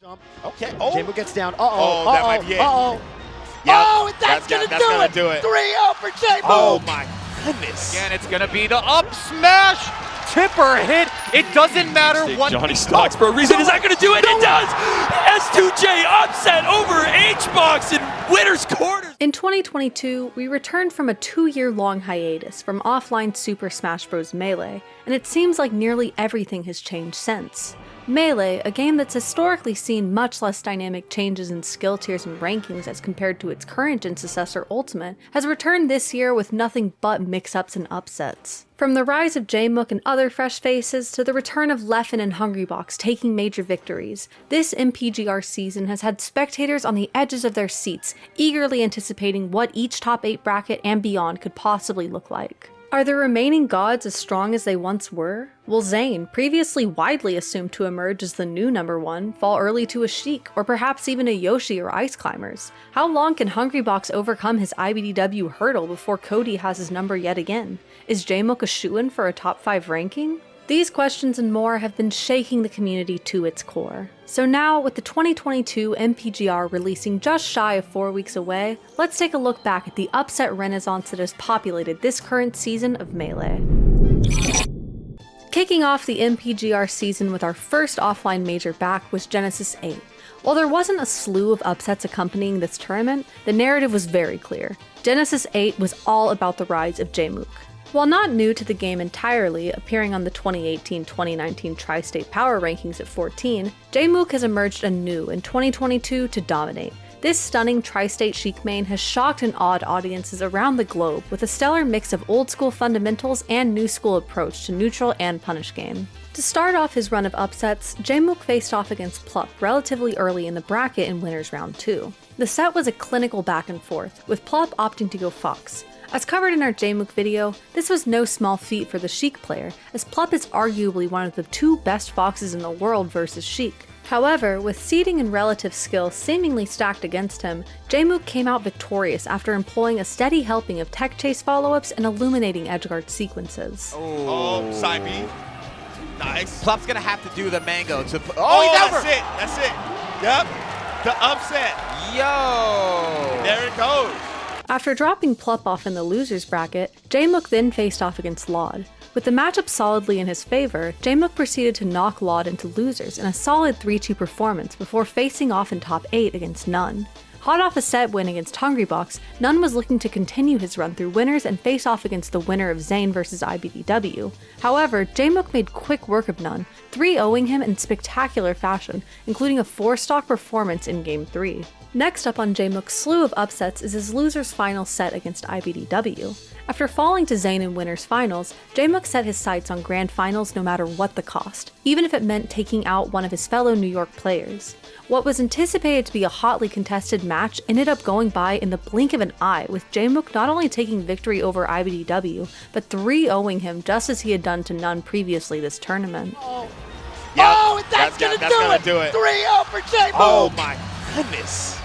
Okay. Oh. Jamo gets down. That might be it. Yep. Oh, that's gonna do it. 3-0 for Jamo. Oh my goodness. Again, it's gonna be the up smash. Tipper hit. It doesn't matter what. Johnny Stocks for a reason. Is that going to do it? It does! S2J upset over H-Box in winner's quarters. In 2022, we returned from a 2-year-long hiatus from offline Super Smash Bros. Melee, and it seems like nearly everything has changed since. Melee, a game that's historically seen much less dynamic changes in skill tiers and rankings as compared to its current-gen successor Ultimate, has returned this year with nothing but mix-ups and upsets. From the rise of Jmook and other fresh faces to the return of Leffen and Hungrybox taking major victories, this MPGR season has had spectators on the edges of their seats, eagerly anticipating what each top 8 bracket and beyond could possibly look like. Are the remaining gods as strong as they once were? Will Zane, previously widely assumed to emerge as the new #1, fall early to a Sheik, or perhaps even a Yoshi or Ice Climbers? How long can Hungrybox overcome his iBDW hurdle before Cody has his number yet again? Is Jmook a shoo-in for a top 5 ranking? These questions and more have been shaking the community to its core. So now, with the 2022 MPGR releasing just shy of 4 weeks away, let's take a look back at the upset renaissance that has populated this current season of Melee. Kicking off the MPGR season with our first offline major back was Genesis 8. While there wasn't a slew of upsets accompanying this tournament, the narrative was very clear. Genesis 8 was all about the rise of Jmook. While not new to the game entirely, appearing on the 2018-2019 Tri-State Power Rankings at 14, Jmook has emerged anew in 2022 to dominate. This stunning Tri-State Sheik main has shocked and awed audiences around the globe with a stellar mix of old-school fundamentals and new-school approach to neutral and punish game. To start off his run of upsets, Jmook faced off against Plup relatively early in the bracket in Winners Round 2. The set was a clinical back and forth, with Plup opting to go Fox. As covered in our Jmook video, this was no small feat for the Sheik player, as Plup is arguably one of the 2 best Foxes in the world versus Sheik. However, with seeding and relative skill seemingly stacked against him, Jmook came out victorious after employing a steady helping of tech chase follow-ups and illuminating edgeguard sequences. Oh, side B. Nice. Plup's gonna have to do the mango to. He's over! That's it. Yep. The upset. Yo! There it goes. After dropping Plup off in the losers bracket, Jmook then faced off against Laud. With the matchup solidly in his favor, Jmook proceeded to knock Laud into losers in a solid 3-2 performance before facing off in top 8 against Nunn. Hot off a set win against Hungrybox, Nunn was looking to continue his run through winners and face off against the winner of Zane vs iBDW. However, Jmook made quick work of Nunn, 3-0ing him in spectacular fashion, including a 4-stock performance in Game 3. Next up on Jmook's slew of upsets is his losers final set against iBDW. After falling to Zane in winners finals, Jmook set his sights on grand finals no matter what the cost, even if it meant taking out one of his fellow New York players. What was anticipated to be a hotly contested match ended up going by in the blink of an eye, with Jmook not only taking victory over iBDW, but 3-0ing him just as he had done to Nunn previously this tournament. That's gonna do it. 3-0 for Jmook. Oh my goodness.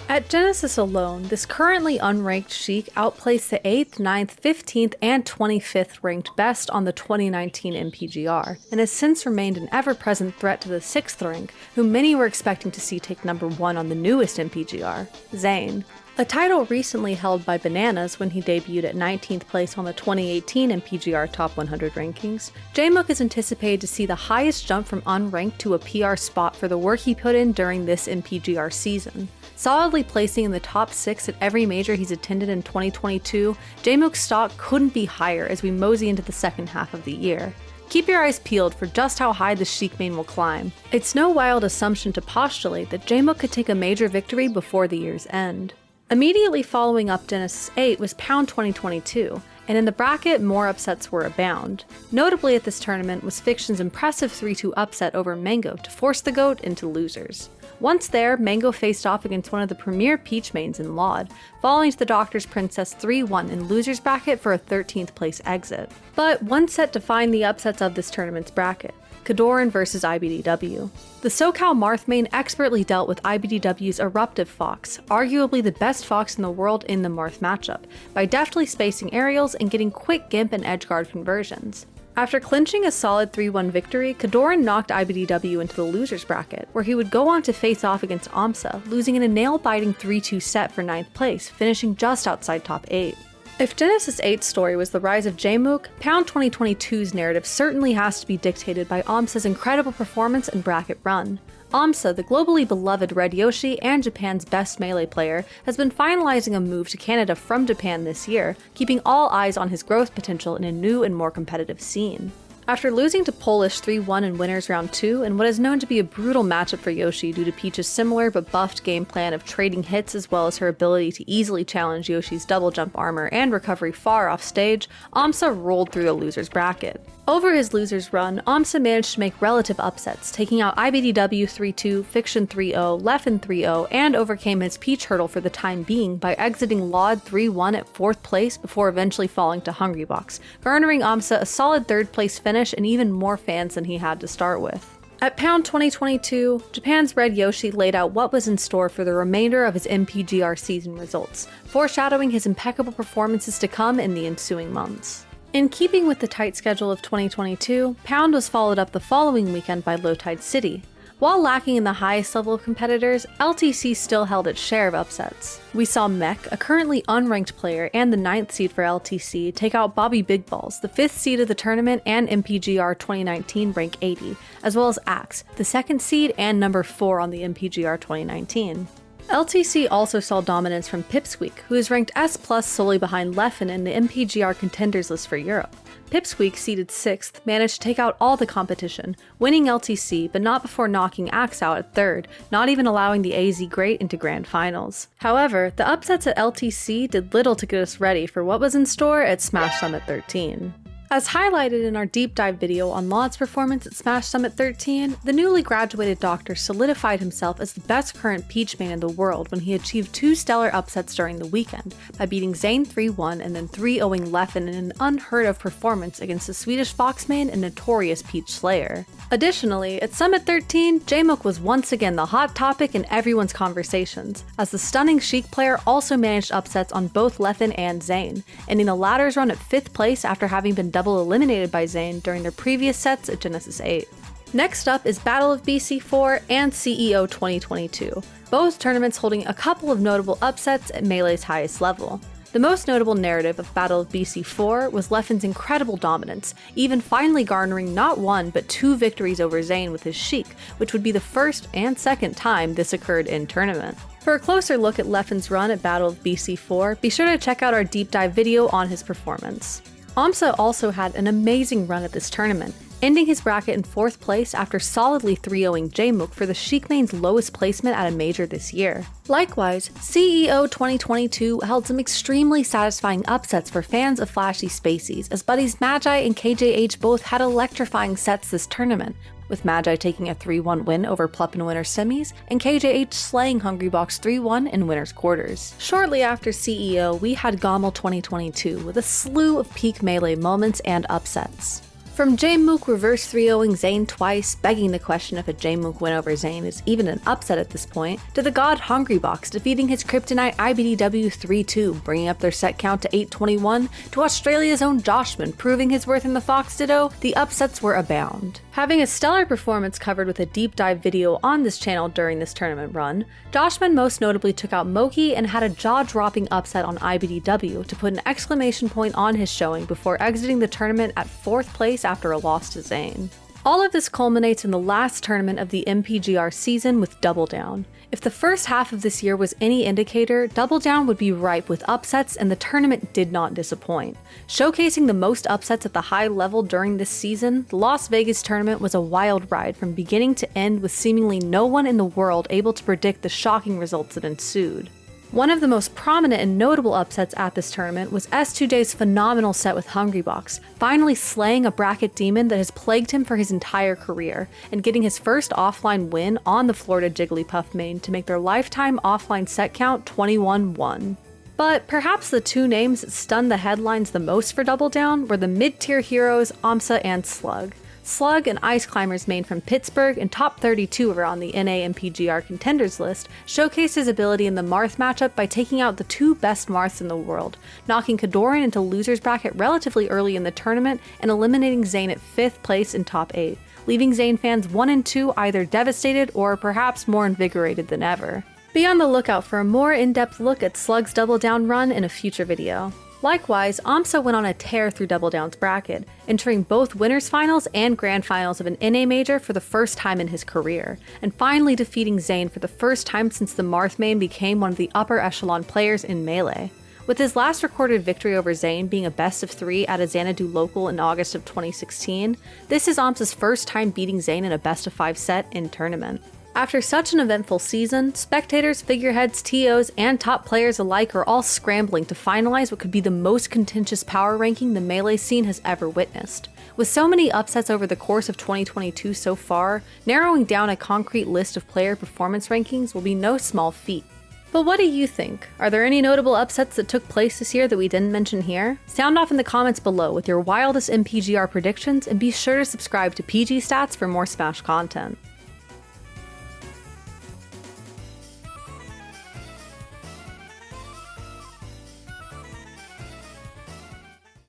At Genesis alone, this currently unranked Sheik outplaced the 8th, 9th, 15th, and 25th ranked best on the 2019 MPGR, and has since remained an ever-present threat to the 6th rank, who many were expecting to see take #1 on the newest MPGR, Zane. A title recently held by Bananas when he debuted at 19th place on the 2018 MPGR Top 100 rankings, Jmook is anticipated to see the highest jump from unranked to a PR spot for the work he put in during this MPGR season. Solidly placing in the top 6 at every major he's attended in 2022, Jmook's stock couldn't be higher as we mosey into the second half of the year. Keep your eyes peeled for just how high the Sheik main will climb. It's no wild assumption to postulate that Jmook could take a major victory before the year's end. Immediately following up Genesis 8 was Pound 2022, and in the bracket more upsets were abound. Notably at this tournament was Fiction's impressive 3-2 upset over Mango to force the GOAT into losers. Once there, Mango faced off against one of the premier Peach mains in Laud, falling to the Doctor's Princess 3-1 in losers bracket for a 13th place exit. But one set defined the upsets of this tournament's bracket: Kadoran vs iBDW. The SoCal Marth main expertly dealt with iBDW's eruptive Fox, arguably the best Fox in the world in the Marth matchup, by deftly spacing aerials and getting quick Gimp and Edgeguard conversions. After clinching a solid 3-1 victory, Kadoran knocked iBDW into the losers bracket, where he would go on to face off against AMSA, losing in a nail-biting 3-2 set for 9th place, finishing just outside top 8. If Genesis 8's story was the rise of Jmook, Pound 2022's narrative certainly has to be dictated by AMSA's incredible performance and bracket run. AMSA, the globally beloved Red Yoshi and Japan's best melee player, has been finalizing a move to Canada from Japan this year, keeping all eyes on his growth potential in a new and more competitive scene. After losing to Polish 3-1 in Winners Round 2 in what is known to be a brutal matchup for Yoshi due to Peach's similar but buffed game plan of trading hits as well as her ability to easily challenge Yoshi's double jump armor and recovery far off stage, AMSA rolled through the losers bracket. Over his losers run, AMSA managed to make relative upsets, taking out iBDW 3-2, Fiction 3-0, Leffen 3-0, and overcame his Peach hurdle for the time being by exiting LOD 3-1 at 4th place before eventually falling to Hungrybox, garnering AMSA a solid 3rd place finish and even more fans than he had to start with. At Pound 2022, Japan's Red Yoshi laid out what was in store for the remainder of his MPGR season results, foreshadowing his impeccable performances to come in the ensuing months. In keeping with the tight schedule of 2022, Pound was followed up the following weekend by Low Tide City. While lacking in the highest level of competitors, LTC still held its share of upsets. We saw Mech, a currently unranked player and the 9th seed for LTC, take out Bobby Big Balls, the 5th seed of the tournament and MPGR 2019 rank 80, as well as Axe, the 2nd seed and number 4 on the MPGR 2019. LTC also saw dominance from Pipsqueak, who is ranked S+ solely behind Leffen in the MPGR contenders list for Europe. Pipsqueak, seeded 6th, managed to take out all the competition, winning LTC but not before knocking Axe out at 3rd, not even allowing the AZ Great into Grand Finals. However, the upsets at LTC did little to get us ready for what was in store at Smash Summit 13. As highlighted in our deep dive video on Laud's performance at Smash Summit 13, the newly graduated doctor solidified himself as the best current Peach main in the world when he achieved 2 stellar upsets during the weekend, by beating Zane 3-1 and then 3-0ing Leffen in an unheard of performance against the Swedish Fox main and notorious Peach Slayer. Additionally, at Summit 13, Jmook was once again the hot topic in everyone's conversations, as the stunning Sheik player also managed upsets on both Leffen and Zane, ending the latter's run at 5th place after having been double eliminated by Zane during their previous sets at Genesis 8. Next up is Battle of BC4 and CEO 2022, both tournaments holding a couple of notable upsets at Melee's highest level. The most notable narrative of Battle of BC4 was Leffen's incredible dominance, even finally garnering not 1 but 2 victories over Zane with his Sheik, which would be the first and second time this occurred in tournament. For a closer look at Leffen's run at Battle of BC4, be sure to check out our deep dive video on his performance. AMSA also had an amazing run at this tournament, ending his bracket in 4th place after solidly 3-0ing Jmook for the Sheik main's lowest placement at a major this year. Likewise, CEO 2022 held some extremely satisfying upsets for fans of flashy spacies, as buddies Magi and KJH both had electrifying sets this tournament, with Magi taking a 3-1 win over Plup in winners semis, and KJH slaying Hungrybox 3-1 in winners quarters. Shortly after CEO, we had Gommel 2022 with a slew of peak melee moments and upsets. From Jmook reverse 3-0ing Zane twice, begging the question if a Jmook win over Zane is even an upset at this point, to the god Hungrybox defeating his Kryptonite iBDW 3-2, bringing up their set count to 821, to Australia's own Joshman proving his worth in the Fox Ditto, the upsets were abound. Having a stellar performance covered with a deep dive video on this channel during this tournament run, Joshman most notably took out Moki and had a jaw-dropping upset on iBDW to put an exclamation point on his showing before exiting the tournament at 4th place after a loss to Zane. All of this culminates in the last tournament of the MPGR season with Doubledown. If the first half of this year was any indicator, Doubledown would be ripe with upsets, and the tournament did not disappoint. Showcasing the most upsets at the high level during this season, the Las Vegas tournament was a wild ride from beginning to end, with seemingly no one in the world able to predict the shocking results that ensued. One of the most prominent and notable upsets at this tournament was S2J's phenomenal set with Hungrybox, finally slaying a bracket demon that has plagued him for his entire career, and getting his first offline win on the Florida Jigglypuff main to make their lifetime offline set count 21-1. But perhaps the 2 names that stunned the headlines the most for Doubledown were the mid-tier heroes AMSA and Slug. Slug, an Ice Climbers main from Pittsburgh and top 32 on the NA MPGR contenders list, showcased his ability in the Marth matchup by taking out the 2 best Marths in the world, knocking Kadoran into loser's bracket relatively early in the tournament and eliminating Zayn at 5th place in top 8, leaving Zayn fans 1 and 2 either devastated or perhaps more invigorated than ever. Be on the lookout for a more in-depth look at Slug's Doubledown run in a future video. Likewise, Amsa went on a tear through Doubledown's bracket, entering both winners finals and grand finals of an NA major for the first time in his career, and finally defeating Zayn for the first time since the Marth main became one of the upper echelon players in Melee. With his last recorded victory over Zayn being a best of 3 at a Xanadu local in August of 2016, this is Amsa's first time beating Zayn in a best of 5 set in tournament. After such an eventful season, spectators, figureheads, TOs, and top players alike are all scrambling to finalize what could be the most contentious power ranking the Melee scene has ever witnessed. With so many upsets over the course of 2022 so far, narrowing down a concrete list of player performance rankings will be no small feat. But what do you think? Are there any notable upsets that took place this year that we didn't mention here? Sound off in the comments below with your wildest MPGR predictions, and be sure to subscribe to PGstats for more Smash content.